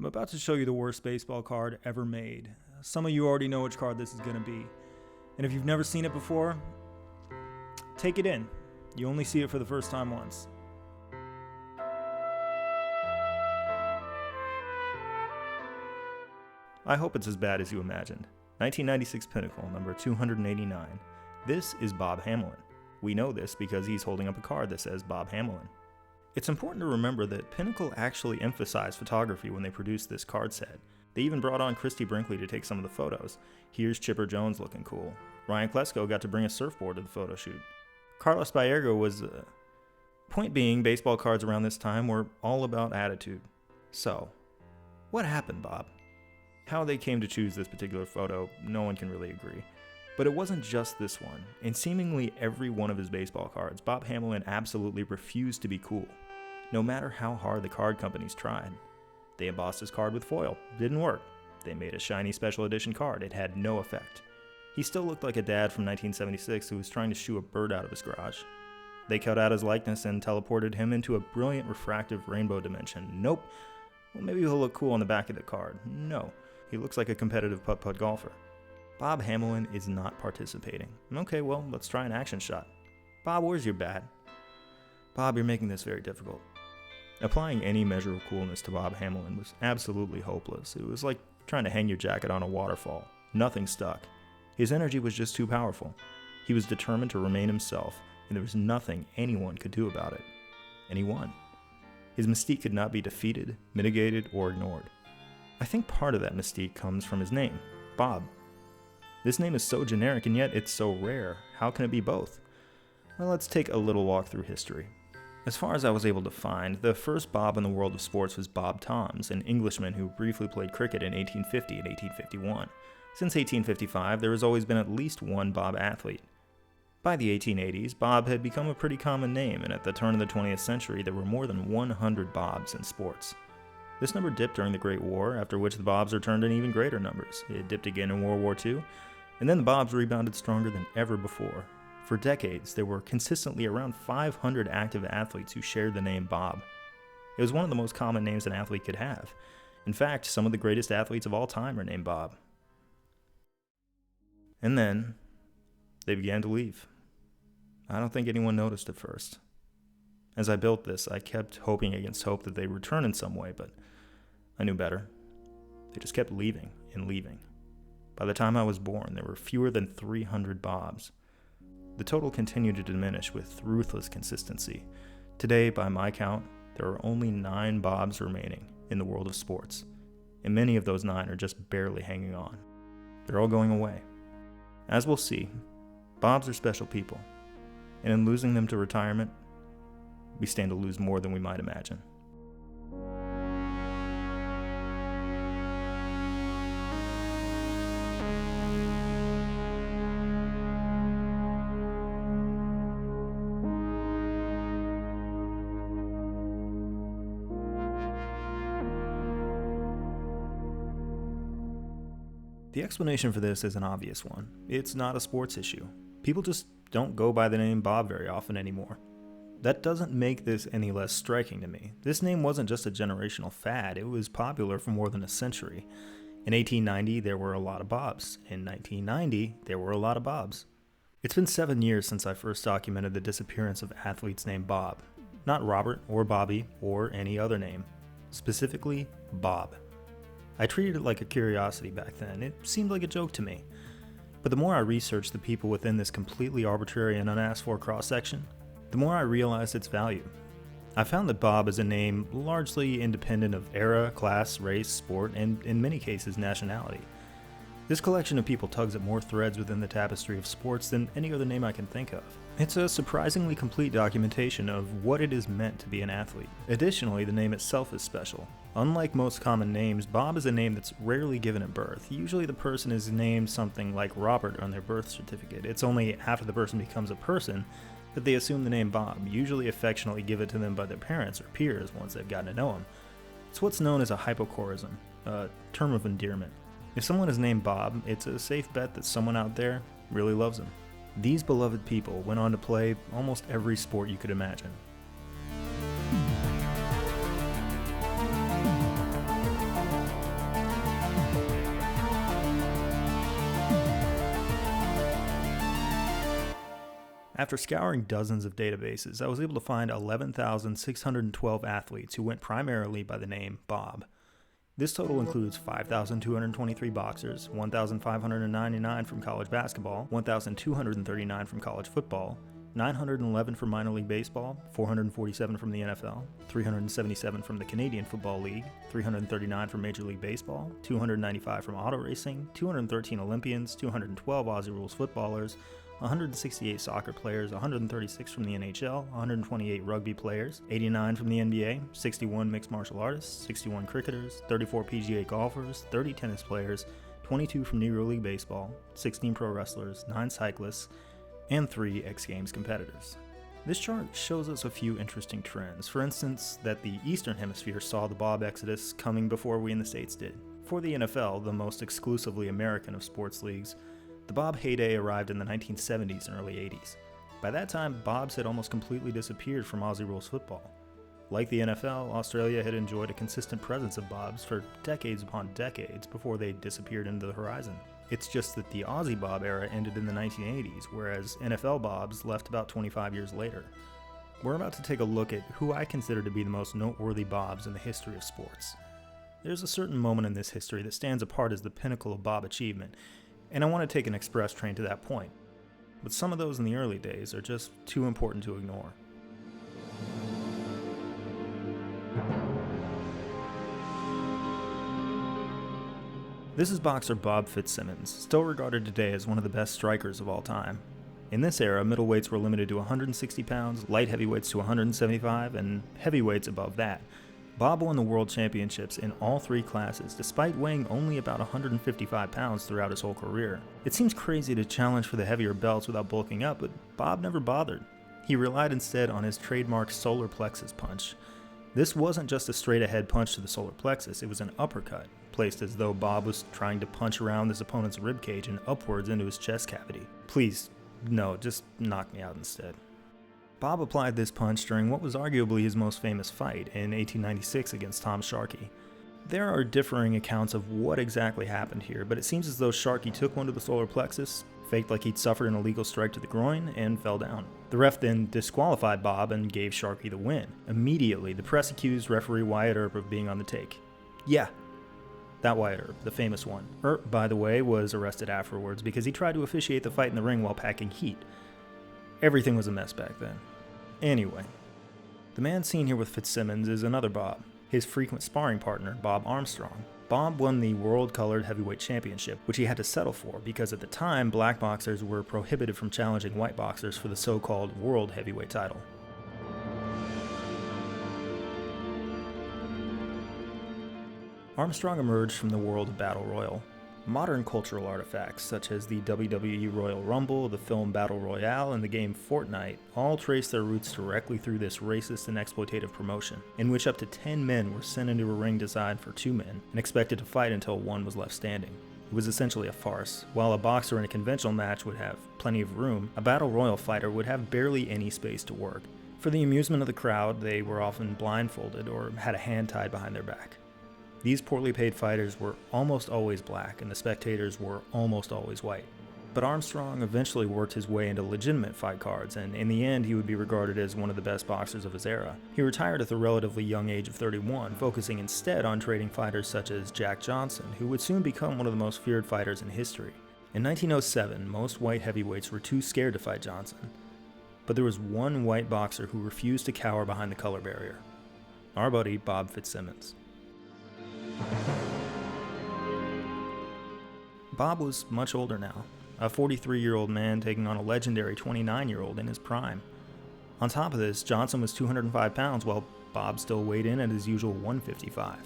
I'm about to show you the worst baseball card ever made. Some of you already know which card this is going to be. And if you've never seen it before, take it in. You only see it for the first time once. I hope it's as bad as you imagined. 1996 Pinnacle, number 289. This is Bob Hamelin. We know this because he's holding up a card that says Bob Hamelin. It's important to remember that Pinnacle actually emphasized photography when they produced this card set. They even brought on Christy Brinkley to take some of the photos. Here's Chipper Jones looking cool. Ryan Klesko got to bring a surfboard to the photo shoot. Carlos Baerga was... Point being, baseball cards around this time were all about attitude. So, what happened, Bob? How they came to choose this particular photo, no one can really agree. But it wasn't just this one. In seemingly every one of his baseball cards, Bob Hamelin absolutely refused to be cool. No matter how hard the card companies tried. They embossed his card with foil. Didn't work. They made a shiny special edition card. It had no effect. He still looked like a dad from 1976 who was trying to shoo a bird out of his garage. They cut out his likeness and teleported him into a brilliant refractive rainbow dimension. Nope. Well, maybe he'll look cool on the back of the card. No. He looks like a competitive putt-putt golfer. Bob Hamelin is not participating. Okay, well, let's try an action shot. Bob, where's your bat? Bob, you're making this very difficult. Applying any measure of coolness to Bob Hamelin was absolutely hopeless. It was like trying to hang your jacket on a waterfall. Nothing stuck. His energy was just too powerful. He was determined to remain himself, and there was nothing anyone could do about it. And he won. His mystique could not be defeated, mitigated, or ignored. I think part of that mystique comes from his name, Bob. This name is so generic and yet it's so rare. How can it be both? Well, let's take a little walk through history. As far as I was able to find, the first Bob in the world of sports was Bob Toms, an Englishman who briefly played cricket in 1850 and 1851. Since 1855, there has always been at least one Bob athlete. By the 1880s, Bob had become a pretty common name, and at the turn of the 20th century, there were more than 100 Bobs in sports. This number dipped during the Great War, after which the Bobs returned in even greater numbers. It dipped again in World War II, and then the Bobs rebounded stronger than ever before. For decades, there were consistently around 500 active athletes who shared the name Bob. It was one of the most common names an athlete could have. In fact, some of the greatest athletes of all time are named Bob. And then, they began to leave. I don't think anyone noticed at first. As I built this, I kept hoping against hope that they'd return in some way, but I knew better. They just kept leaving and leaving. By the time I was born, there were fewer than 300 Bobs. The total continued to diminish with ruthless consistency. Today, by my count, there are only 9 Bobs remaining in the world of sports, and many of those 9 are just barely hanging on. They're all going away. As we'll see, Bobs are special people, and in losing them to retirement, we stand to lose more than we might imagine. The explanation for this is an obvious one. It's not a sports issue. People just don't go by the name Bob very often anymore. That doesn't make this any less striking to me. This name wasn't just a generational fad, it was popular for more than a century. In 1890, there were a lot of Bobs. In 1990, there were a lot of Bobs. It's been 7 years since I first documented the disappearance of athletes named Bob. Not Robert or Bobby or any other name. Specifically, Bob. I treated it like a curiosity back then. It seemed like a joke to me. But the more I researched the people within this completely arbitrary and unasked for cross-section, the more I realized its value. I found that Bob is a name largely independent of era, class, race, sport, and in many cases nationality. This collection of people tugs at more threads within the tapestry of sports than any other name I can think of. It's a surprisingly complete documentation of what it is meant to be an athlete. Additionally, the name itself is special. Unlike most common names, Bob is a name that's rarely given at birth. Usually the person is named something like Robert on their birth certificate. It's only after the person becomes a person that they assume the name Bob, usually affectionately give it to them by their parents or peers once they've gotten to know him. It's what's known as a hypocorism, a term of endearment. If someone is named Bob, it's a safe bet that someone out there really loves him. These beloved people went on to play almost every sport you could imagine. After scouring dozens of databases, I was able to find 11,612 athletes who went primarily by the name Bob. This total includes 5,223 boxers, 1,599 from college basketball, 1,239 from college football, 911 from minor league baseball, 447 from the NFL, 377 from the Canadian Football League, 339 from Major League Baseball, 295 from auto racing, 213 Olympians, 212 Aussie Rules footballers, 168 soccer players, 136 from the NHL, 128 rugby players, 89 from the NBA, 61 mixed martial artists, 61 cricketers, 34 PGA golfers, 30 tennis players, 22 from Negro League Baseball, 16 pro wrestlers, 9 cyclists, and 3 X Games competitors. This chart shows us a few interesting trends. For instance, that the Eastern Hemisphere saw the Bob exodus coming before we in the States did. For the NFL, the most exclusively American of sports leagues, the Bob heyday arrived in the 1970s and early 80s. By that time, Bobs had almost completely disappeared from Aussie Rules football. Like the NFL, Australia had enjoyed a consistent presence of Bobs for decades upon decades before they disappeared into the horizon. It's just that the Aussie Bob era ended in the 1980s, whereas NFL Bobs left about 25 years later. We're about to take a look at who I consider to be the most noteworthy Bobs in the history of sports. There's a certain moment in this history that stands apart as the pinnacle of Bob achievement, and I want to take an express train to that point. But some of those in the early days are just too important to ignore. This is boxer Bob Fitzsimmons, still regarded today as one of the best strikers of all time. In this era, middleweights were limited to 160 pounds, light heavyweights to 175, and heavyweights above that. Bob won the world championships in all 3 classes, despite weighing only about 155 pounds throughout his whole career. It seems crazy to challenge for the heavier belts without bulking up, but Bob never bothered. He relied instead on his trademark solar plexus punch. This wasn't just a straight-ahead punch to the solar plexus, it was an uppercut, placed as though Bob was trying to punch around his opponent's ribcage and upwards into his chest cavity. Please, no, just knock me out instead. Bob applied this punch during what was arguably his most famous fight in 1896 against Tom Sharkey. There are differing accounts of what exactly happened here, but it seems as though Sharkey took one to the solar plexus, faked like he'd suffered an illegal strike to the groin, and fell down. The ref then disqualified Bob and gave Sharkey the win. Immediately, the press accused referee Wyatt Earp of being on the take. Yeah, that Wyatt Earp, the famous one. Earp, by the way, was arrested afterwards because he tried to officiate the fight in the ring while packing heat. Everything was a mess back then. Anyway, the man seen here with Fitzsimmons is another Bob, his frequent sparring partner, Bob Armstrong. Bob won the World-Colored Heavyweight Championship, which he had to settle for because at the time, black boxers were prohibited from challenging white boxers for the so-called World Heavyweight title. Armstrong emerged from the world of Battle Royal. Modern cultural artifacts, such as the WWE Royal Rumble, the film Battle Royale, and the game Fortnite, all trace their roots directly through this racist and exploitative promotion, in which up to 10 men were sent into a ring designed for 2 men, and expected to fight until one was left standing. It was essentially a farce. While a boxer in a conventional match would have plenty of room, a Battle Royal fighter would have barely any space to work. For the amusement of the crowd, they were often blindfolded or had a hand tied behind their back. These poorly paid fighters were almost always black, and the spectators were almost always white. But Armstrong eventually worked his way into legitimate fight cards, and in the end he would be regarded as one of the best boxers of his era. He retired at the relatively young age of 31, focusing instead on trading fighters such as Jack Johnson, who would soon become one of the most feared fighters in history. In 1907, most white heavyweights were too scared to fight Johnson. But there was one white boxer who refused to cower behind the color barrier. Our buddy Bob Fitzsimmons. Bob was much older now, a 43-year-old man taking on a legendary 29-year-old in his prime. On top of this, Johnson was 205 pounds while Bob still weighed in at his usual 155.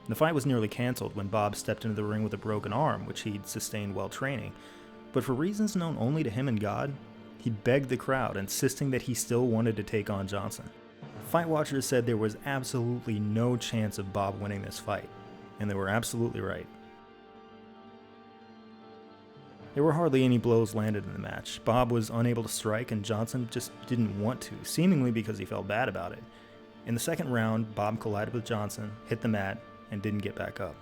The fight was nearly canceled when Bob stepped into the ring with a broken arm, which he'd sustained while training. But for reasons known only to him and God, he begged the crowd, insisting that he still wanted to take on Johnson. Fight watchers said there was absolutely no chance of Bob winning this fight. And they were absolutely right. There were hardly any blows landed in the match. Bob was unable to strike, and Johnson just didn't want to, seemingly because he felt bad about it. In the second round, Bob collided with Johnson, hit the mat, and didn't get back up.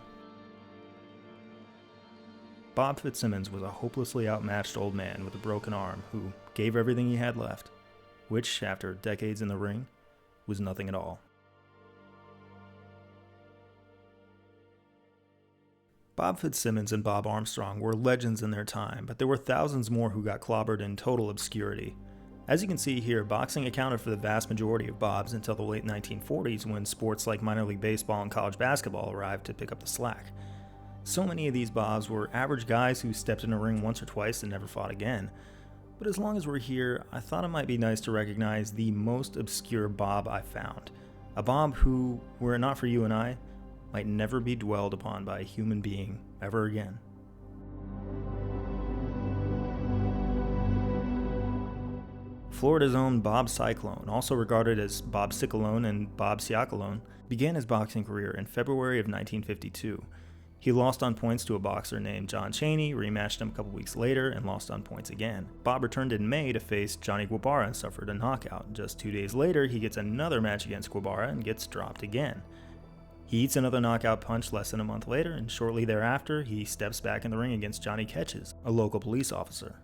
Bob Fitzsimmons was a hopelessly outmatched old man with a broken arm who gave everything he had left, which, after decades in the ring, was nothing at all. Bob Fitzsimmons and Bob Armstrong were legends in their time, but there were thousands more who got clobbered in total obscurity. As you can see here, boxing accounted for the vast majority of Bobs until the late 1940s, when sports like minor league baseball and college basketball arrived to pick up the slack. So many of these Bobs were average guys who stepped in a ring once or twice and never fought again. But as long as we're here, I thought it might be nice to recognize the most obscure Bob I found. A Bob who, were it not for you and I, might never be dwelled upon by a human being ever again. Florida's own Bob Cyclone, also regarded as Bob Cyclone and Bob Cyclone, began his boxing career in February of 1952. He lost on points to a boxer named John Chaney, rematched him a couple weeks later, and lost on points again. Bob returned in May to face Johnny Guevara and suffered a knockout. Just 2 days later, he gets another match against Guevara and gets dropped again. He eats another knockout punch less than a month later, and shortly thereafter, he steps back in the ring against Johnny Ketches, a local police officer.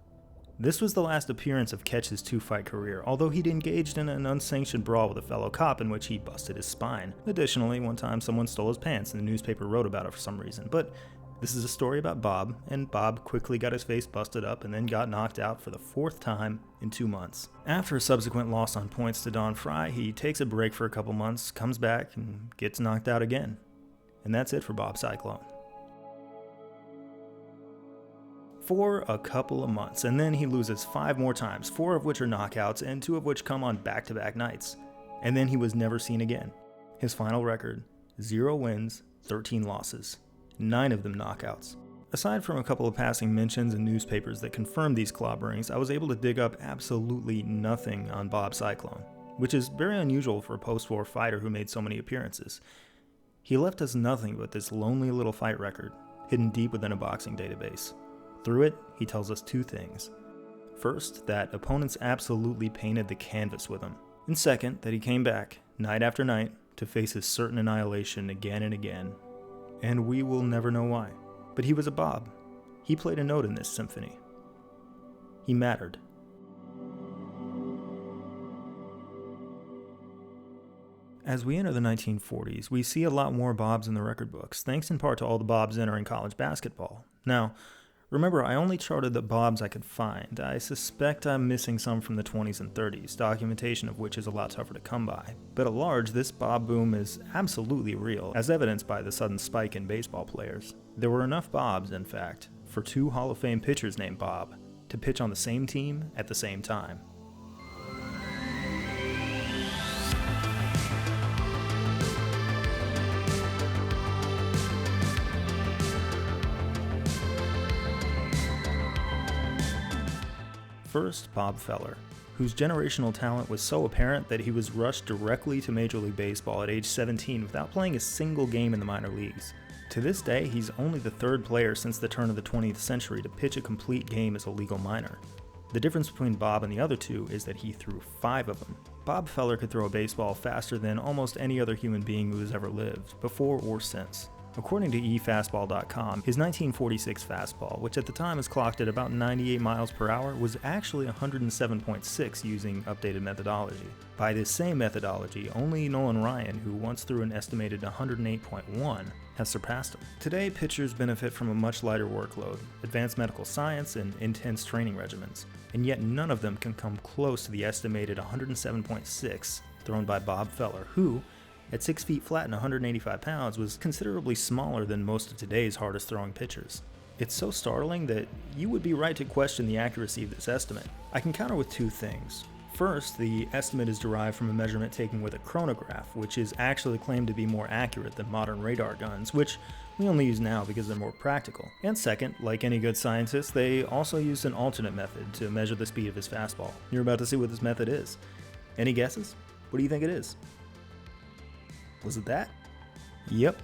This was the last appearance of Ketch's two-fight career, although he'd engaged in an unsanctioned brawl with a fellow cop in which he busted his spine. Additionally, one time someone stole his pants and the newspaper wrote about it for some reason. But this is a story about Bob, and Bob quickly got his face busted up and then got knocked out for the 4th time in 2 months. After a subsequent loss on points to Don Fry, he takes a break for a couple months, comes back, and gets knocked out again. And that's it for Bob Cyclone. For a couple of months, and then he loses 5 more times, 4 of which are knockouts and 2 of which come on back-to-back nights. And then he was never seen again. His final record, 0 wins, 13 losses, 9 of them knockouts. Aside from a couple of passing mentions in newspapers that confirmed these clobberings, I was able to dig up absolutely nothing on Bob Cyclone, which is very unusual for a post-war fighter who made so many appearances. He left us nothing but this lonely little fight record, hidden deep within a boxing database. Through it, he tells us 2 things. First, that opponents absolutely painted the canvas with him. And second, that he came back, night after night, to face his certain annihilation again and again. And we will never know why. But he was a Bob. He played a note in this symphony. He mattered. As we enter the 1940s, we see a lot more Bobs in the record books, thanks in part to all the Bobs entering college basketball. Now, remember, I only charted the Bobs I could find. I suspect I'm missing some from the 20s and 30s, documentation of which is a lot tougher to come by. But at large, this Bob boom is absolutely real, as evidenced by the sudden spike in baseball players. There were enough Bobs, in fact, for 2 Hall of Fame pitchers named Bob to pitch on the same team at the same time. First, Bob Feller, whose generational talent was so apparent that he was rushed directly to Major League Baseball at age 17 without playing a single game in the minor leagues. To this day, he's only the 3rd player since the turn of the 20th century to pitch a complete game as a legal minor. The difference between Bob and the other 2 is that he threw 5 of them. Bob Feller could throw a baseball faster than almost any other human being who has ever lived, before or since. According to eFastball.com, his 1946 fastball, which at the time is clocked at about 98 miles per hour, was actually 107.6 using updated methodology. By this same methodology, only Nolan Ryan, who once threw an estimated 108.1, has surpassed him. Today, pitchers benefit from a much lighter workload, advanced medical science, and intense training regimens, and yet none of them can come close to the estimated 107.6 thrown by Bob Feller, who, at 6 feet flat and 185 pounds, was considerably smaller than most of today's hardest throwing pitchers. It's so startling that you would be right to question the accuracy of this estimate. I can counter with 2 things. First, the estimate is derived from a measurement taken with a chronograph, which is actually claimed to be more accurate than modern radar guns, which we only use now because they're more practical. And second, like any good scientist, they also used an alternate method to measure the speed of his fastball. You're about to see what this method is. Any guesses? What do you think it is? Was it that? Yep.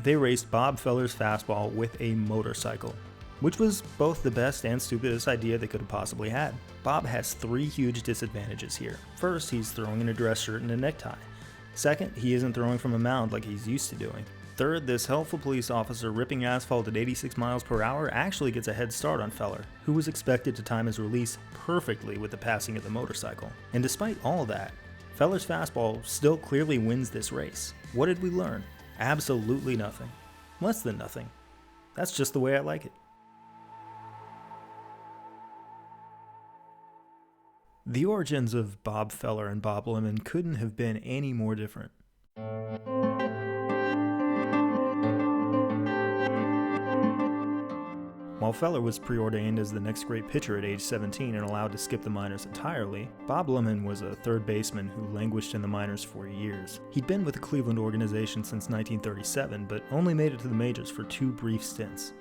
They raced Bob Feller's fastball with a motorcycle, which was both the best and stupidest idea they could have possibly had. Bob has 3 huge disadvantages here. First, he's throwing in a dress shirt and a necktie. Second, he isn't throwing from a mound like he's used to doing. Third, this helpful police officer ripping asphalt at 86 miles per hour actually gets a head start on Feller, who was expected to time his release perfectly with the passing of the motorcycle. And despite all that, Feller's fastball still clearly wins this race. What did we learn? Absolutely nothing. Less than nothing. That's just the way I like it. The origins of Bob Feller and Bob Lemon couldn't have been any more different. While Feller was preordained as the next great pitcher at age 17 and allowed to skip the minors entirely, Bob Lemon was a third baseman who languished in the minors for years. He'd been with the Cleveland organization since 1937, but only made it to the majors for 2 brief stints.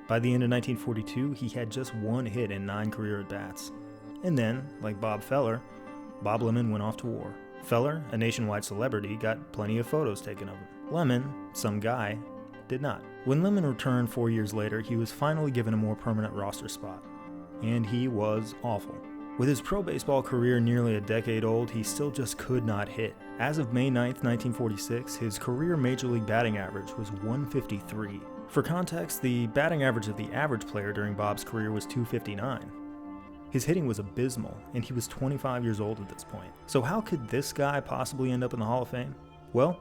By the end of 1942, he had just 1 hit in 9 career at-bats. And then, like Bob Feller, Bob Lemon went off to war. Feller, a nationwide celebrity, got plenty of photos taken of him. Lemon, some guy, did not. When Lemon returned 4 years later, he was finally given a more permanent roster spot. And he was awful. With his pro baseball career nearly a decade old, he still just could not hit. As of May 9, 1946, his career major league batting average was .153. For context, the batting average of the average player during Bob's career was .259. His hitting was abysmal, and he was 25 years old at this point. So how could this guy possibly end up in the Hall of Fame? Well,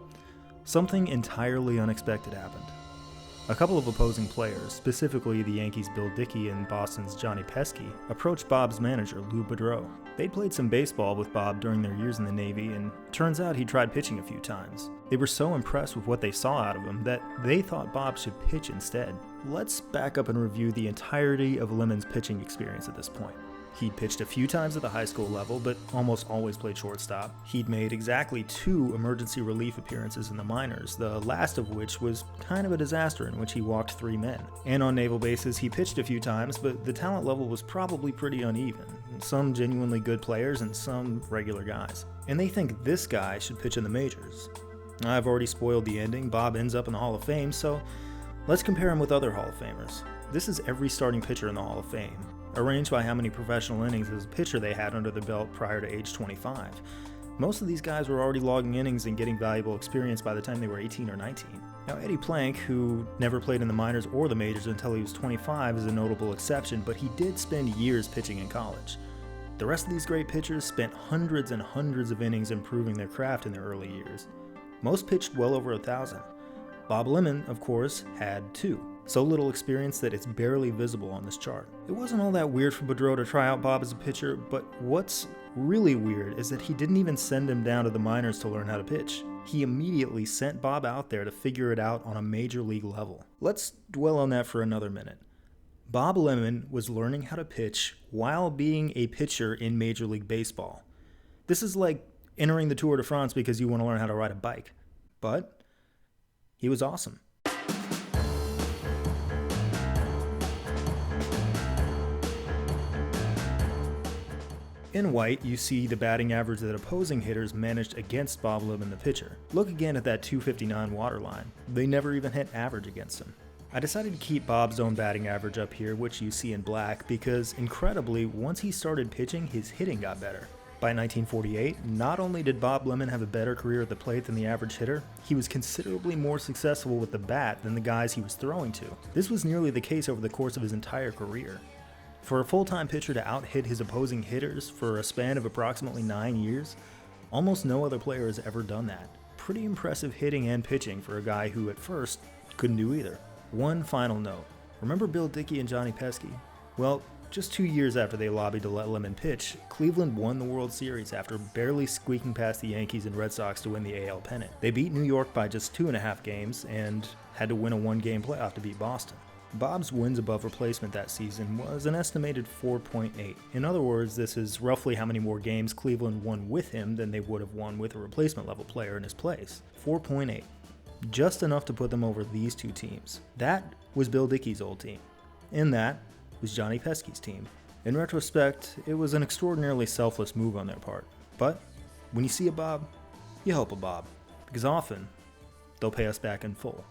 something entirely unexpected happened. A couple of opposing players, specifically the Yankees' Bill Dickey and Boston's Johnny Pesky, approached Bob's manager, Lou Boudreau. They'd played some baseball with Bob during their years in the Navy, and turns out he tried pitching a few times. They were so impressed with what they saw out of him that they thought Bob should pitch instead. Let's back up and review the entirety of Lemon's pitching experience at this point. He'd pitched a few times at the high school level, but almost always played shortstop. He'd made exactly 2 emergency relief appearances in the minors, the last of which was kind of a disaster in which he walked 3 men. And on naval bases, he pitched a few times, but the talent level was probably pretty uneven. Some genuinely good players and some regular guys. And they think this guy should pitch in the majors. I've already spoiled the ending. Bob ends up in the Hall of Fame, so let's compare him with other Hall of Famers. This is every starting pitcher in the Hall of Fame, arranged by how many professional innings as a pitcher they had under their belt prior to age 25. Most of these guys were already logging innings and getting valuable experience by the time they were 18 or 19. Now, Eddie Plank, who never played in the minors or the majors until he was 25, is a notable exception, but he did spend years pitching in college. The rest of these great pitchers spent hundreds and hundreds of innings improving their craft in their early years. Most pitched well over 1,000. Bob Lemon, of course, had 2. So little experience that it's barely visible on this chart. It wasn't all that weird for Boudreau to try out Bob as a pitcher, but what's really weird is that he didn't even send him down to the minors to learn how to pitch. He immediately sent Bob out there to figure it out on a major league level. Let's dwell on that for another minute. Bob Lemon was learning how to pitch while being a pitcher in Major League Baseball. This is like entering the Tour de France because you want to learn how to ride a bike. But he was awesome. In white, you see the batting average that opposing hitters managed against Bob Lemon, the pitcher. Look again at that .259 waterline. They never even hit average against him. I decided to keep Bob's own batting average up here, which you see in black, because incredibly, once he started pitching, his hitting got better. By 1948, not only did Bob Lemon have a better career at the plate than the average hitter, he was considerably more successful with the bat than the guys he was throwing to. This was nearly the case over the course of his entire career. For a full-time pitcher to out-hit his opposing hitters for a span of approximately 9 years, almost no other player has ever done that. Pretty impressive hitting and pitching for a guy who at first couldn't do either. One final note. Remember Bill Dickey and Johnny Pesky? Well, just 2 years after they lobbied to let Lemon pitch, Cleveland won the World Series after barely squeaking past the Yankees and Red Sox to win the AL pennant. They beat New York by just 2.5 games and had to win a 1-game playoff to beat Boston. Bob's wins above replacement that season was an estimated 4.8. In other words, this is roughly how many more games Cleveland won with him than they would have won with a replacement level player in his place. 4.8. Just enough to put them over these 2 teams. That was Bill Dickey's old team. And that was Johnny Pesky's team. In retrospect, it was an extraordinarily selfless move on their part. But when you see a Bob, you help a Bob. Because often, they'll pay us back in full.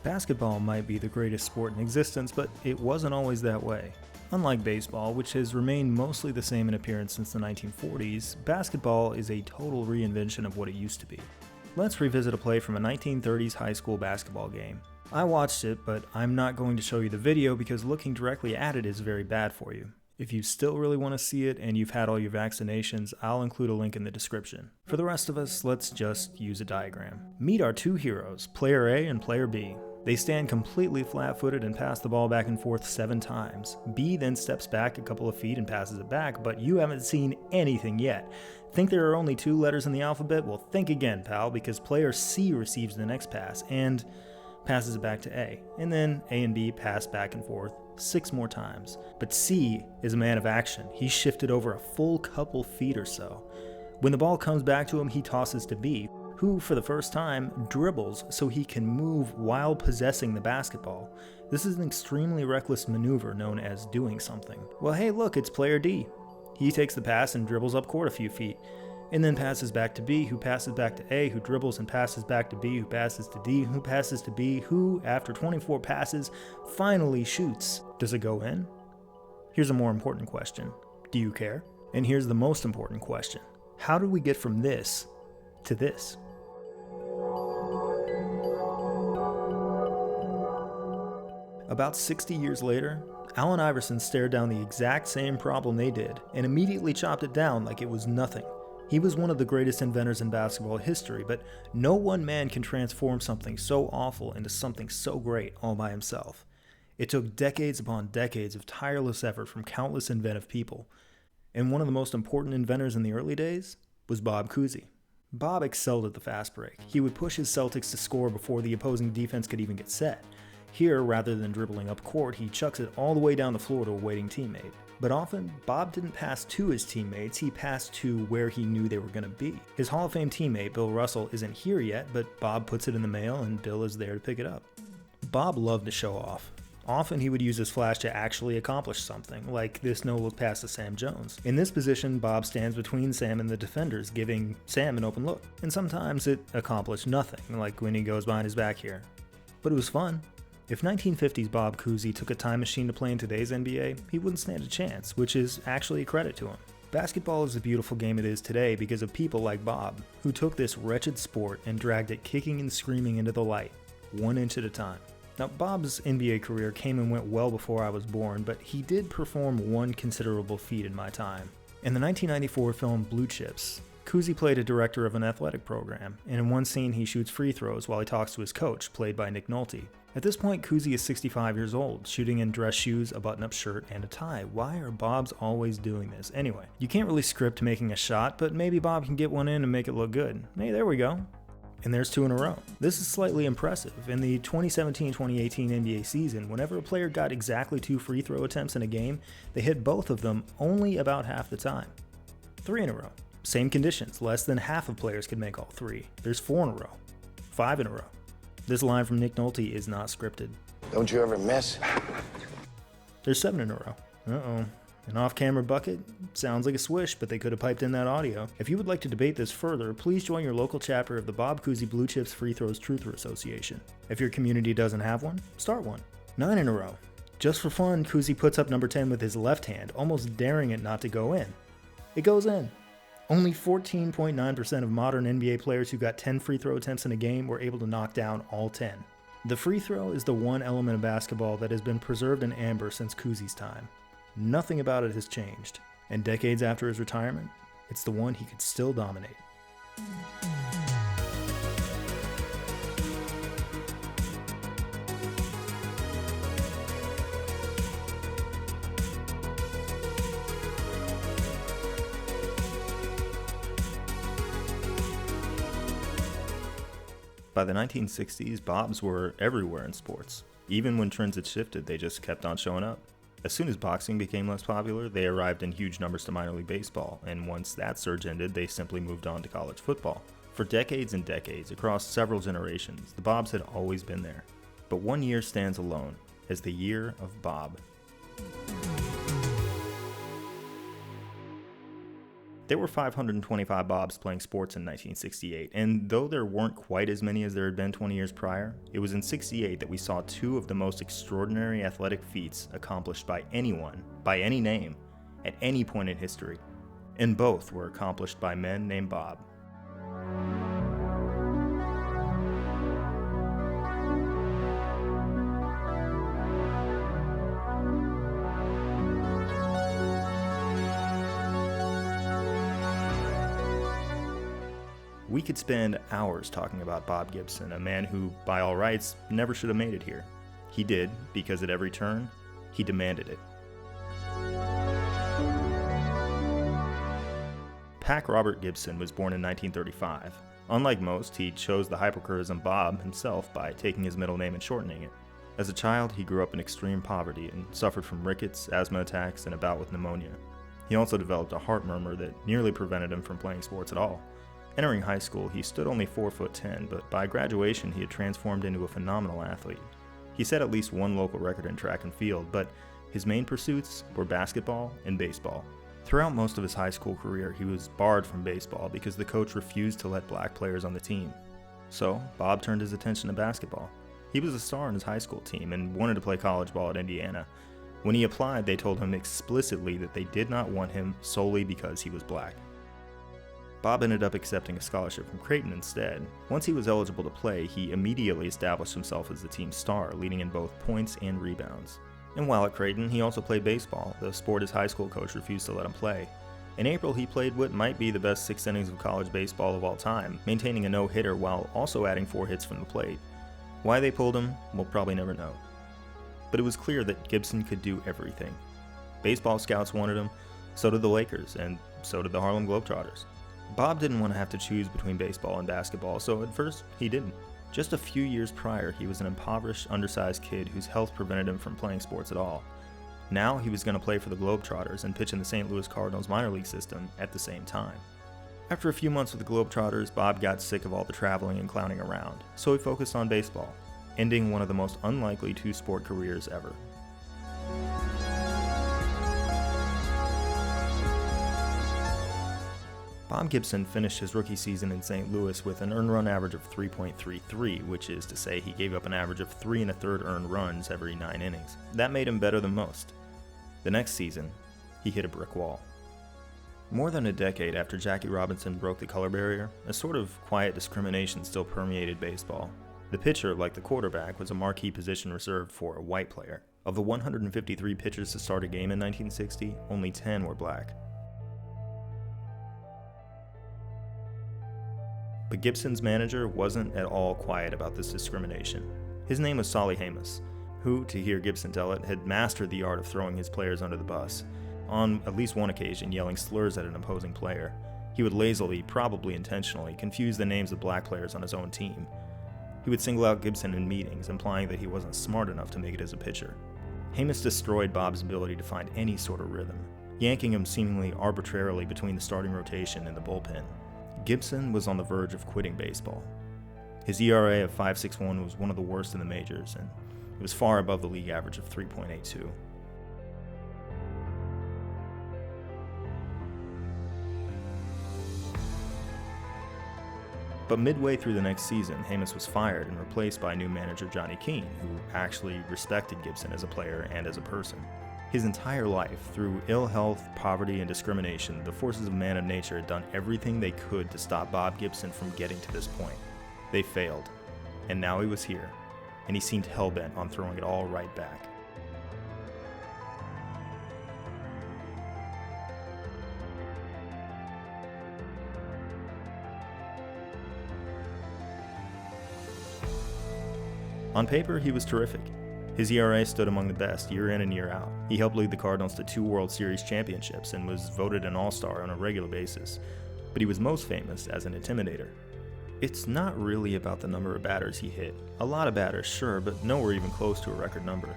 Basketball might be the greatest sport in existence, but it wasn't always that way. Unlike baseball, which has remained mostly the same in appearance since the 1940s, basketball is a total reinvention of what it used to be. Let's revisit a play from a 1930s high school basketball game. I watched it, but I'm not going to show you the video because looking directly at it is very bad for you. If you still really want to see it and you've had all your vaccinations, I'll include a link in the description. For the rest of us, let's just use a diagram. Meet our two heroes, player A and player B. They stand completely flat-footed and pass the ball back and forth 7 times. B then steps back a couple of feet and passes it back, but you haven't seen anything yet. Think there are only 2 letters in the alphabet? Well, think again, pal, because player C receives the next pass and passes it back to A. And then A and B pass back and forth 6 more times. But C is a man of action. He shifted over a full couple feet or so. When the ball comes back to him, he tosses to B, who, for the first time, dribbles so he can move while possessing the basketball. This is an extremely reckless maneuver known as doing something. Well, hey, look, it's player D. He takes the pass and dribbles up court a few feet, and then passes back to B, who passes back to A, who dribbles and passes back to B, who passes to D, who passes to B, who, after 24 passes, finally shoots. Does it go in? Here's a more important question. Do you care? And here's the most important question. How do we get from this to this? About 60 years later, Allen Iverson stared down the exact same problem they did and immediately chopped it down like it was nothing. He was one of the greatest inventors in basketball history, but no one man can transform something so awful into something so great all by himself. It took decades upon decades of tireless effort from countless inventive people, and one of the most important inventors in the early days was Bob Cousy. Bob excelled at the fast break. He would push his Celtics to score before the opposing defense could even get set. Here, rather than dribbling up court, he chucks it all the way down the floor to a waiting teammate. But often, Bob didn't pass to his teammates, he passed to where he knew they were going to be. His Hall of Fame teammate, Bill Russell, isn't here yet, but Bob puts it in the mail and Bill is there to pick it up. Bob loved to show off. Often he would use his flash to actually accomplish something, like this no-look pass to Sam Jones. In this position, Bob stands between Sam and the defenders, giving Sam an open look. And sometimes it accomplished nothing, like when he goes behind his back here. But it was fun. If 1950s Bob Cousy took a time machine to play in today's NBA, he wouldn't stand a chance, which is actually a credit to him. Basketball is the beautiful game it is today because of people like Bob, who took this wretched sport and dragged it kicking and screaming into the light, 1 inch at a time. Now, Bob's NBA career came and went well before I was born, but he did perform one considerable feat in my time. In the 1994 film Blue Chips, Cousy played a director of an athletic program, and in one scene he shoots free throws while he talks to his coach, played by Nick Nolte. At this point, Cousy is 65 years old, shooting in dress shoes, a button-up shirt, and a tie. Why are Bobs always doing this? Anyway, you can't really script making a shot, but maybe Bob can get one in and make it look good. Hey, there we go. And there's 2 in a row. This is slightly impressive. In the 2017-2018 NBA season, whenever a player got exactly 2 free throw attempts in a game, they hit both of them only about half the time. 3 in a row. Same conditions, less than half of players could make all 3. There's 4 in a row. 5 in a row. This line from Nick Nolte is not scripted. Don't you ever miss? There's 7 in a row. Uh-oh. An off-camera bucket? Sounds like a swish, but they could have piped in that audio. If you would like to debate this further, please join your local chapter of the Bob Cousy Blue Chips Free Throws Truther Association. If your community doesn't have one, start one. 9 in a row. Just for fun, Cousy puts up number 10 with his left hand, almost daring it not to go in. It goes in. Only 14.9% of modern NBA players who got 10 free throw attempts in a game were able to knock down all 10. The free throw is the one element of basketball that has been preserved in amber since Cousy's time. Nothing about it has changed, and decades after his retirement, it's the one he could still dominate. By the 1960s, Bobs were everywhere in sports. Even when trends had shifted, they just kept on showing up. As soon as boxing became less popular, they arrived in huge numbers to minor league baseball, and once that surge ended, they simply moved on to college football. For decades and decades, across several generations, the Bobs had always been there. But one year stands alone as the year of Bob. There were 525 Bobs playing sports in 1968, and though there weren't quite as many as there had been 20 years prior, it was in '68 that we saw two of the most extraordinary athletic feats accomplished by anyone, by any name, at any point in history, and both were accomplished by men named Bob. We could spend hours talking about Bob Gibson, a man who, by all rights, never should have made it here. He did, because at every turn, he demanded it. Pack Robert Gibson was born in 1935. Unlike most, he chose the hypercharism Bob himself by taking his middle name and shortening it. As a child, he grew up in extreme poverty and suffered from rickets, asthma attacks, and a bout with pneumonia. He also developed a heart murmur that nearly prevented him from playing sports at all. Entering high school, he stood only 4'10", but by graduation he had transformed into a phenomenal athlete. He set at least one local record in track and field, but his main pursuits were basketball and baseball. Throughout most of his high school career, he was barred from baseball because the coach refused to let black players on the team. So, Bob turned his attention to basketball. He was a star on his high school team and wanted to play college ball at Indiana. When he applied, they told him explicitly that they did not want him solely because he was black. Bob ended up accepting a scholarship from Creighton instead. Once he was eligible to play, he immediately established himself as the team's star, leading in both points and rebounds. And while at Creighton, he also played baseball, the sport his high school coach refused to let him play. In April, he played what might be the best 6 innings of college baseball of all time, maintaining a no-hitter while also adding 4 hits from the plate. Why they pulled him, we'll probably never know. But it was clear that Gibson could do everything. Baseball scouts wanted him, so did the Lakers, and so did the Harlem Globetrotters. Bob didn't want to have to choose between baseball and basketball, so at first, he didn't. Just a few years prior, he was an impoverished, undersized kid whose health prevented him from playing sports at all. Now, he was going to play for the Globetrotters and pitch in the St. Louis Cardinals minor league system at the same time. After a few months with the Globetrotters, Bob got sick of all the traveling and clowning around, so he focused on baseball, ending one of the most unlikely two-sport careers ever. Bob Gibson finished his rookie season in St. Louis with an earned run average of 3.33, which is to say he gave up an average of 3 1/3 earned runs every 9 innings. That made him better than most. The next season, he hit a brick wall. More than a decade after Jackie Robinson broke the color barrier, a sort of quiet discrimination still permeated baseball. The pitcher, like the quarterback, was a marquee position reserved for a white player. Of the 153 pitchers to start a game in 1960, only 10 were black. But Gibson's manager wasn't at all quiet about this discrimination. His name was Solly Hamas, who, to hear Gibson tell it, had mastered the art of throwing his players under the bus, on at least one occasion yelling slurs at an opposing player. He would lazily, probably intentionally, confuse the names of black players on his own team. He would single out Gibson in meetings, implying that he wasn't smart enough to make it as a pitcher. Hamas destroyed Bob's ability to find any sort of rhythm, yanking him seemingly arbitrarily between the starting rotation and the bullpen. Gibson was on the verge of quitting baseball. His ERA of 5.61 was one of the worst in the majors, and it was far above the league average of 3.82. But midway through the next season, Hamas was fired and replaced by new manager Johnny Keane, who actually respected Gibson as a player and as a person. His entire life, through ill health, poverty, and discrimination, the forces of man and nature had done everything they could to stop Bob Gibson from getting to this point. They failed, and now he was here, and he seemed hell-bent on throwing it all right back. On paper, he was terrific. His ERA stood among the best year in and year out. He helped lead the Cardinals to 2 World Series championships and was voted an All-Star on a regular basis. But he was most famous as an intimidator. It's not really about the number of batters he hit. A lot of batters, sure, but nowhere even close to a record number.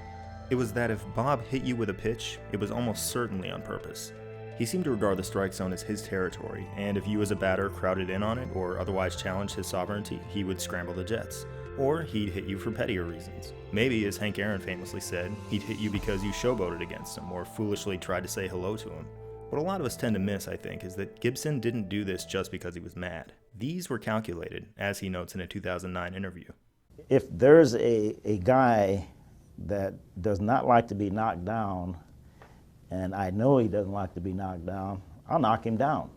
It was that if Bob hit you with a pitch, it was almost certainly on purpose. He seemed to regard the strike zone as his territory, and if you as a batter crowded in on it or otherwise challenged his sovereignty, he would scramble the jets. Or he'd hit you for pettier reasons. Maybe, as Hank Aaron famously said, he'd hit you because you showboated against him or foolishly tried to say hello to him. What a lot of us tend to miss, I think, is that Gibson didn't do this just because he was mad. These were calculated, as he notes in a 2009 interview. If there's a guy that does not like to be knocked down, and I know he doesn't like to be knocked down, I'll knock him down.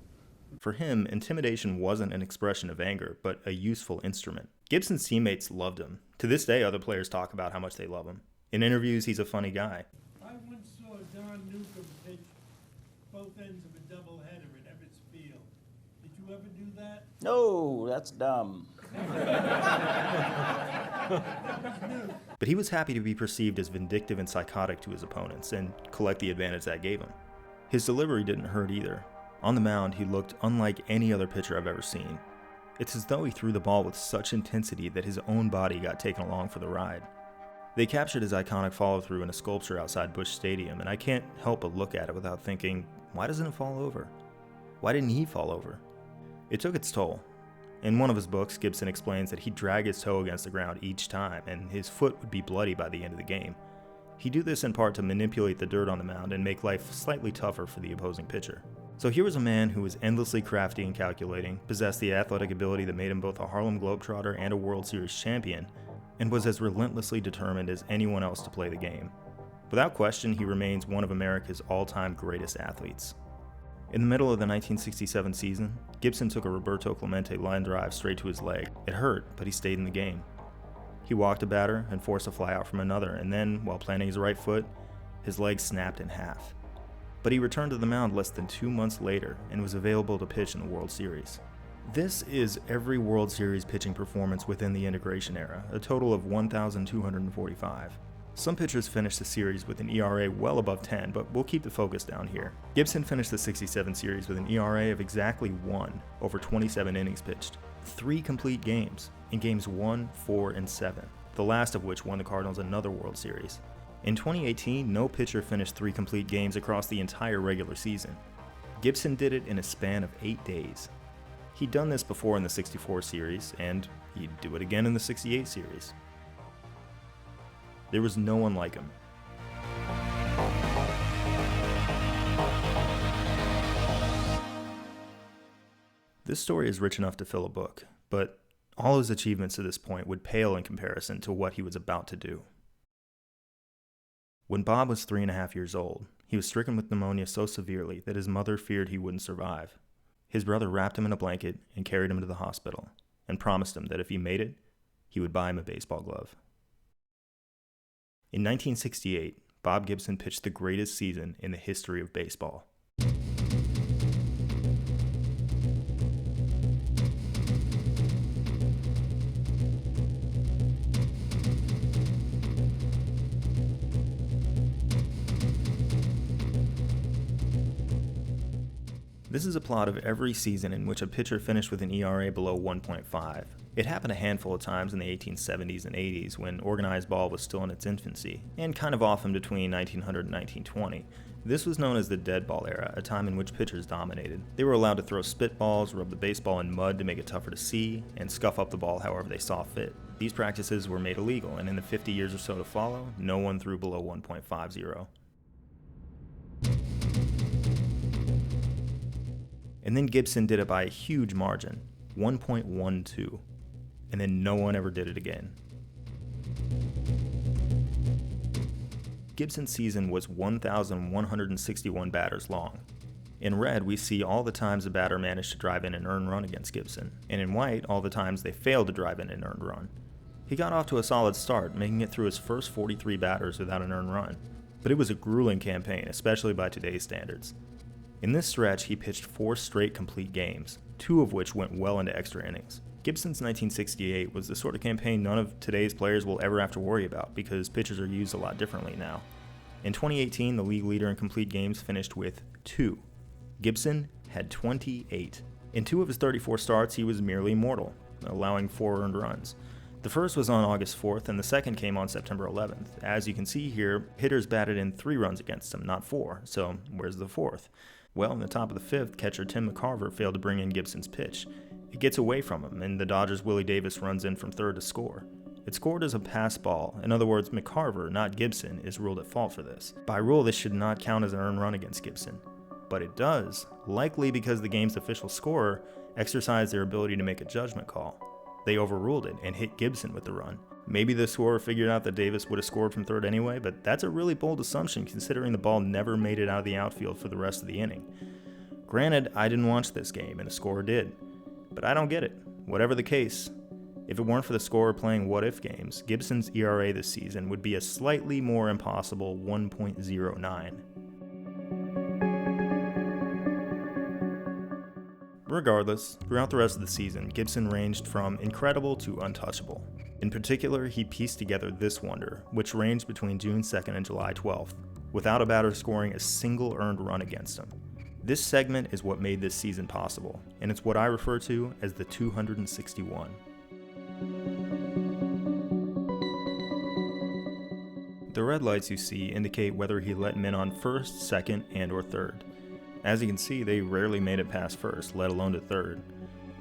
For him, intimidation wasn't an expression of anger, but a useful instrument. Gibson's teammates loved him. To this day, other players talk about how much they love him. In interviews, he's a funny guy. I once saw Don Newcomb pitch both ends of a doubleheader at Ebbets Field. Did you ever do that? No, that's dumb. But he was happy to be perceived as vindictive and psychotic to his opponents and collect the advantage that gave him. His delivery didn't hurt either. On the mound, he looked unlike any other pitcher I've ever seen. It's as though he threw the ball with such intensity that his own body got taken along for the ride. They captured his iconic follow-through in a sculpture outside Busch Stadium, and I can't help but look at it without thinking, why doesn't it fall over? Why didn't he fall over? It took its toll. In one of his books, Gibson explains that he'd drag his toe against the ground each time, and his foot would be bloody by the end of the game. He'd do this in part to manipulate the dirt on the mound and make life slightly tougher for the opposing pitcher. So here was a man who was endlessly crafty and calculating, possessed the athletic ability that made him both a Harlem Globetrotter and a World Series champion, and was as relentlessly determined as anyone else to play the game. Without question, he remains one of America's all-time greatest athletes. In the middle of the 1967 season, Gibson took a Roberto Clemente line drive straight to his leg. It hurt, but he stayed in the game. He walked a batter and forced a fly out from another, and then, while planting his right foot, his leg snapped in half. But he returned to the mound less than 2 months later and was available to pitch in the World Series. This is every World Series pitching performance within the integration era, a total of 1,245. Some pitchers finished the series with an ERA well above 10, but we'll keep the focus down here. Gibson finished the 67 series with an ERA of exactly 1 over 27 innings pitched. 3 complete games, in games 1, 4, and 7, the last of which won the Cardinals another World Series. In 2018, no pitcher finished 3 complete games across the entire regular season. Gibson did it in a span of 8 days. He'd done this before in the 64 series, and he'd do it again in the 68 series. There was no one like him. This story is rich enough to fill a book, but all his achievements to this point would pale in comparison to what he was about to do. When Bob was 3.5 years old, he was stricken with pneumonia so severely that his mother feared he wouldn't survive. His brother wrapped him in a blanket and carried him to the hospital, and promised him that if he made it, he would buy him a baseball glove. In 1968, Bob Gibson pitched the greatest season in the history of baseball. This is a plot of every season in which a pitcher finished with an ERA below 1.5. It happened a handful of times in the 1870s and 80s when organized ball was still in its infancy, and kind of often between 1900 and 1920. This was known as the dead ball era, a time in which pitchers dominated. They were allowed to throw spitballs, rub the baseball in mud to make it tougher to see, and scuff up the ball however they saw fit. These practices were made illegal, and in the 50 years or so to follow, no one threw below 1.50. And then Gibson did it by a huge margin, 1.12. And then no one ever did it again. Gibson's season was 1,161 batters long. In red, we see all the times a batter managed to drive in an earned run against Gibson, and in white, all the times they failed to drive in an earned run. He got off to a solid start, making it through his first 43 batters without an earned run, but it was a grueling campaign, especially by today's standards. In this stretch, he pitched 4 straight complete games, 2 of which went well into extra innings. Gibson's 1968 was the sort of campaign none of today's players will ever have to worry about because pitchers are used a lot differently now. In 2018, the league leader in complete games finished with 2. Gibson had 28. In 2 of his 34 starts, he was merely mortal, allowing 4 earned runs. The first was on August 4th, and the second came on September 11th. As you can see here, hitters batted in 3 runs against him, not 4, so where's the 4th? Well, in the top of the 5th, catcher Tim McCarver failed to bring in Gibson's pitch. It gets away from him, and the Dodgers' Willie Davis runs in from third to score. It's scored as a pass ball. In other words, McCarver, not Gibson, is ruled at fault for this. By rule, this should not count as an earned run against Gibson. but it does, likely because the game's official scorer exercised their ability to make a judgment call. They overruled it and hit Gibson with the run. Maybe the scorer figured out that Davis would have scored from third anyway, but that's a really bold assumption considering the ball never made it out of the outfield for the rest of the inning. Granted, I didn't watch this game and the scorer did, but I don't get it. Whatever the case, if it weren't for the scorer playing what-if games, Gibson's ERA this season would be a slightly more impossible 1.09. Regardless, throughout the rest of the season, Gibson ranged from incredible to untouchable. In particular, he pieced together this wonder, which ranged between June 2nd and July 12th, without a batter scoring a single earned run against him. This segment is what made this season possible, and it's what I refer to as the 261. The red lights you see indicate whether he let men on first, second, and/or third. As you can see, they rarely made it past first, let alone to third.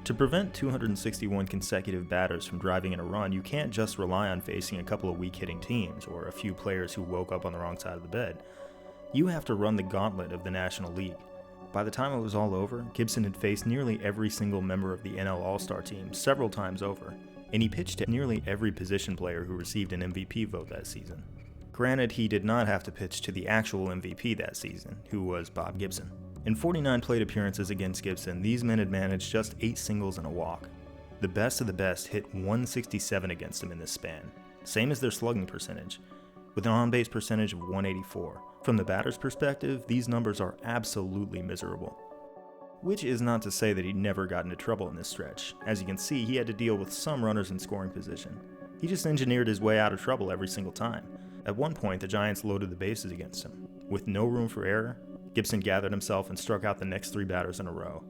To prevent 261 consecutive batters from driving in a run, you can't just rely on facing a couple of weak-hitting teams or a few players who woke up on the wrong side of the bed. You have to run the gauntlet of the National League. By the time it was all over, Gibson had faced nearly every single member of the NL All-Star team several times over, and he pitched to nearly every position player who received an MVP vote that season. Granted, he did not have to pitch to the actual MVP that season, who was Bob Gibson. In 49 plate appearances against Gibson, these men had managed just 8 singles and a walk. The best of the best hit 167 against him in this span, same as their slugging percentage, with an on-base percentage of 184. From the batter's perspective, these numbers are absolutely miserable. Which is not to say that he never got into trouble in this stretch. As you can see, he had to deal with some runners in scoring position. He just engineered his way out of trouble every single time. At one point, the Giants loaded the bases against him. With no room for error, Gibson gathered himself and struck out the next 3 batters in a row.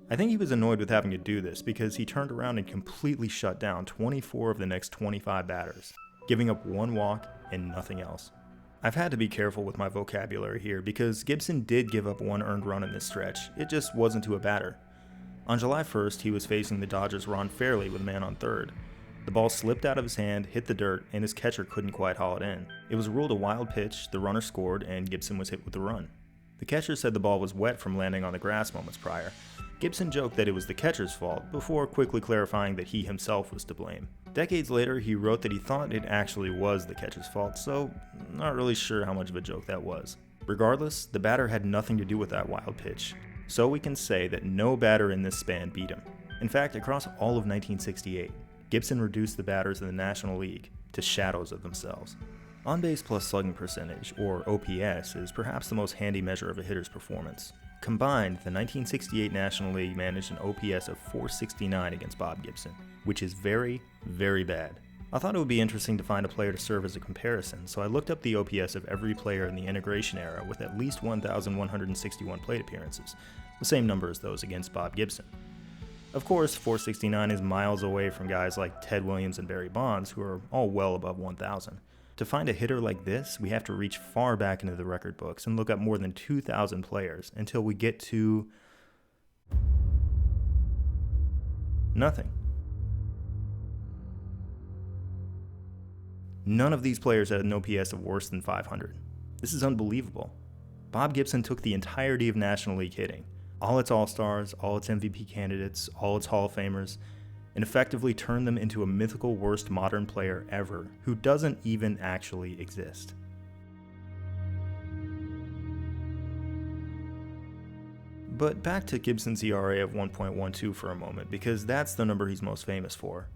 I think he was annoyed with having to do this because he turned around and completely shut down 24 of the next 25 batters, giving up 1 walk and nothing else. I've had to be careful with my vocabulary here because Gibson did give up 1 earned run in this stretch, it just wasn't to a batter. On July 1st, he was facing the Dodgers' Ron Fairly with a man on third. The ball slipped out of his hand, hit the dirt, and his catcher couldn't quite haul it in. It was ruled a wild pitch, the runner scored, and Gibson was hit with the run. The catcher said the ball was wet from landing on the grass moments prior. Gibson joked that it was the catcher's fault, before quickly clarifying that he himself was to blame. Decades later, he wrote that he thought it actually was the catcher's fault, so not really sure how much of a joke that was. Regardless, the batter had nothing to do with that wild pitch, so we can say that no batter in this span beat him. In fact, across all of 1968, Gibson reduced the batters in the National League to shadows of themselves. On-base plus slugging percentage, or OPS, is perhaps the most handy measure of a hitter's performance. Combined, the 1968 National League managed an OPS of .469 against Bob Gibson, which is very, very bad. I thought it would be interesting to find a player to serve as a comparison, so I looked up the OPS of every player in the integration era with at least 1,161 plate appearances, the same number as those against Bob Gibson. Of course, .469 is miles away from guys like Ted Williams and Barry Bonds, who are all well above 1,000. To find a hitter like this, we have to reach far back into the record books and look up more than 2,000 players until we get to nothing. None of these players had an OPS of worse than 500. This is unbelievable. Bob Gibson took the entirety of National League hitting, all its All-Stars, all its MVP candidates, all its Hall of Famers, and effectively turned them into a mythical worst modern player ever who doesn't even actually exist. But back to Gibson's ERA of 1.12 for a moment, because that's the number he's most famous for.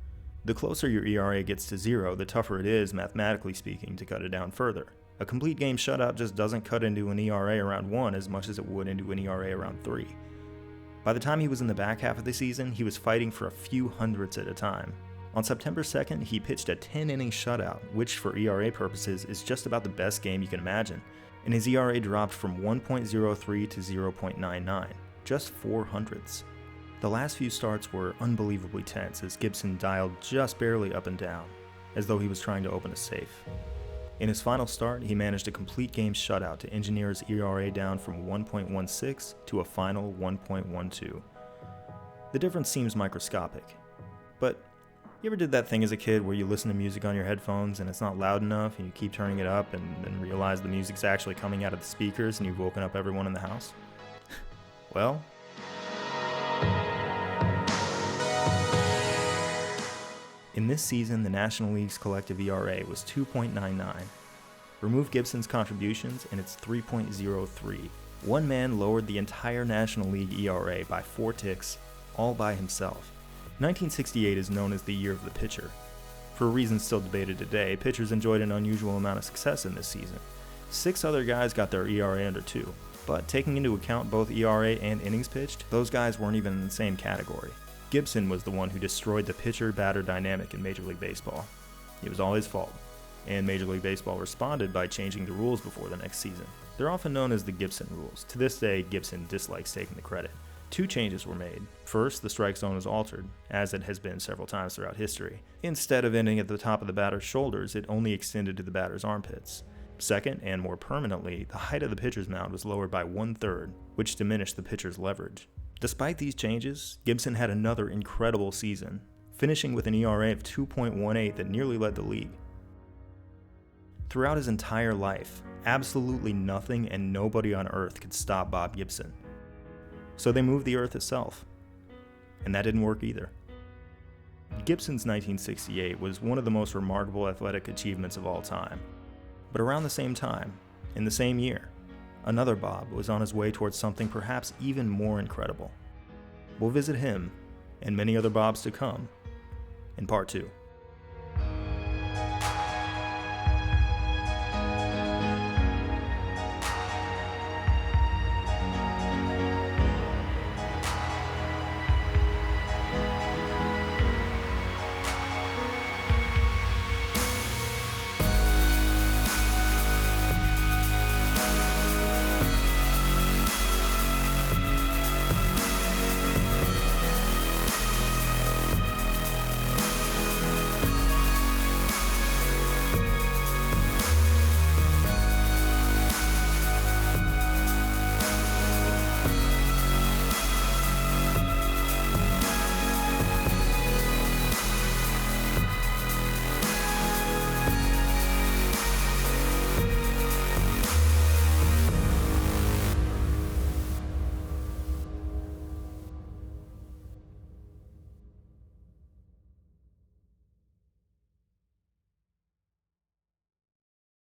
The closer your ERA gets to 0, the tougher it is, mathematically speaking, to cut it down further. A complete game shutout just doesn't cut into an ERA around 1 as much as it would into an ERA around 3. By the time he was in the back half of the season, he was fighting for a few hundredths at a time. On September 2nd, he pitched a 10-inning shutout, which for ERA purposes is just about the best game you can imagine, and his ERA dropped from 1.03 to 0.99, just 4 hundredths. The last few starts were unbelievably tense as Gibson dialed just barely up and down, as though he was trying to open a safe. In his final start, he managed a complete game shutout to engineer his ERA down from 1.16 to a final 1.12. The difference seems microscopic, but you ever did that thing as a kid where you listen to music on your headphones and it's not loud enough and you keep turning it up and then realize the music's actually coming out of the speakers and you've woken up everyone in the house? Well, in this season, the National League's collective ERA was 2.99. Remove Gibson's contributions, and it's 3.03. One man lowered the entire National League ERA by 4 ticks, all by himself. 1968 is known as the year of the pitcher. For reasons still debated today, pitchers enjoyed an unusual amount of success in this season. 6 other guys got their ERA under 2, but taking into account both ERA and innings pitched, those guys weren't even in the same category. Gibson was the one who destroyed the pitcher-batter dynamic in Major League Baseball. It was all his fault, and Major League Baseball responded by changing the rules before the next season. They're often known as the Gibson rules. To this day, Gibson dislikes taking the credit. 2 changes were made. First, the strike zone was altered, as it has been several times throughout history. Instead of ending at the top of the batter's shoulders, it only extended to the batter's armpits. Second, and more permanently, the height of the pitcher's mound was lowered by 1/3, which diminished the pitcher's leverage. Despite these changes, Gibson had another incredible season, finishing with an ERA of 2.18 that nearly led the league. Throughout his entire life, absolutely nothing and nobody on Earth could stop Bob Gibson. So they moved the Earth itself, and that didn't work either. Gibson's 1968 was one of the most remarkable athletic achievements of all time. But around the same time, in the same year, another Bob was on his way towards something perhaps even more incredible. We'll visit him, and many other Bobs to come, in part 2.